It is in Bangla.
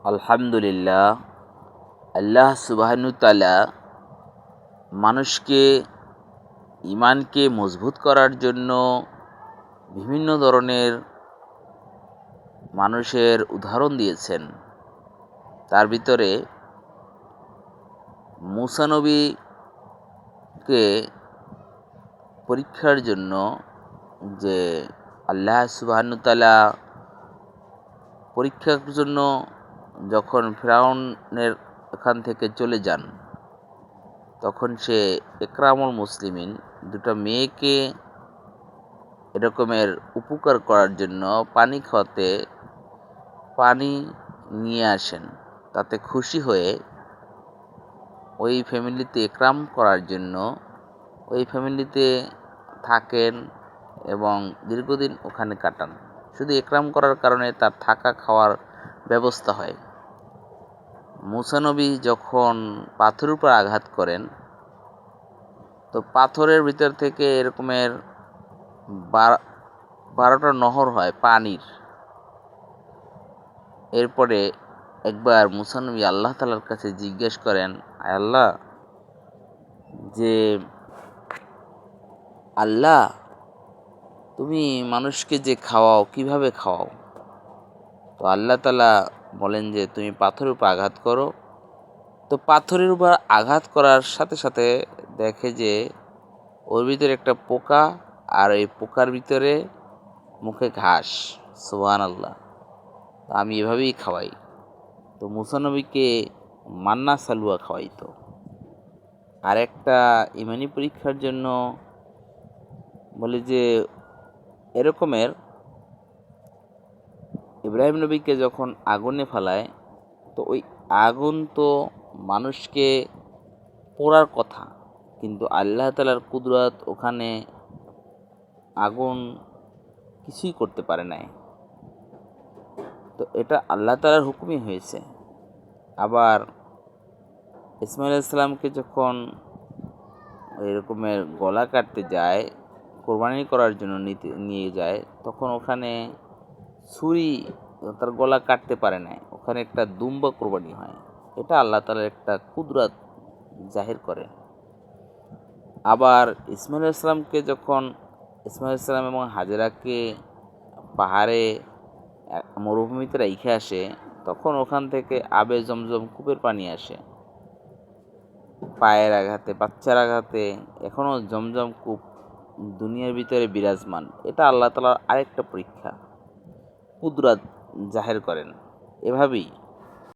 আলহামদুলিল্লাহ। আল্লাহ সুবহানাহু তাআলা মানুষকে ঈমানকে মজবুত করার জন্য বিভিন্ন ধরনের মানুষের উদাহরণ দিয়েছেন। তার ভিতরে মূসা নবীকে পরীক্ষার জন্য যে আল্লাহ সুবহানাহু তাআলা পরীক্ষার জন্য যখন ফিরআউনের এখান থেকে চলে যান, তখন সে ইকরামুল মুসলিমিন দুটো মেয়েকে এরকমের উপকার করার জন্য পানি খাওয়াতে পানি নিয়ে আসেন। তাতে খুশি হয়ে ওই ফ্যামিলিতে ইকরাম করার জন্য ওই ফ্যামিলিতে থাকেন এবং দীর্ঘদিন ওখানে কাটান। শুধু ইকরাম করার কারণে তার থাকা খাওয়ার ব্যবস্থা হয়। মূসা নবী যখন পাথরের উপর আঘাত করেন, তো পাথরের ভিতর থেকে এরকমের 12টা নহর হয় পানির। এরপরে একবার মূসা নবী আল্লাহ তাআলার কাছে জিজ্ঞেস করেন, আয় আল্লাহ, যে আল্লাহ, তুমি মানুষকে যে খাওয়াও কিভাবে খাওয়াও? তো আল্লাহ তাআলা বলেন যে তুমি পাথরের উপর আঘাত করো। তো পাথরের উপর আঘাত করার সাথে সাথে দেখে যে ওর ভিতরে একটা পোকা, আর এই পোকার ভিতরে মুখে ঘাস। সুবহানাল্লাহ। আমি এভাবেই খাওয়াই। তো মূসা নবীকে মান্না সালুয়া খাওয়াইতো। আর একটা ইমানি পরীক্ষার জন্য বলে যে এরকমের ইব্রাহিম নবীকে যখন আগুনে ফেলায়, তো ওই আগুন তো মানুষকে পোড়ার কথা, কিন্তু আল্লাহ তাআলার কুদরত ওখানে আগুন কিছুই করতে পারে নাই। তো এটা আল্লাহ তাআলার হুকুমই হয়েছে। আবার ইসমাঈল আলাইহিস সালামকে যখন এরকমের গলা কাটতে যায়, কোরবানি করার জন্য নিয়ে যায়, তখন ওখানে ছুরি তার গলা কাটতে পারে নাই। ওখানে একটা দুম্বা কোরবানি হয়। এটা আল্লাহ তাআলার একটা কুদরত জাহির করে। আবার ইসমাঈল আলাইহিস সালামকে যখন ইসমাঈল আলাইহিস সালাম এবং হাজেরাকে পাহাড়ে মরুভূমিতে রেখে আসে, তখন ওখান থেকে আবে জমজম কূপের পানি আসে। পায়ের আঘাতে, বাচ্চার আঘাতে এখনও জমজম কূপ দুনিয়ার ভিতরে বিরাজমান। এটা আল্লাহ তাআলার আরেকটা পরীক্ষা, কুদরত জাহির করেন। এভাবেই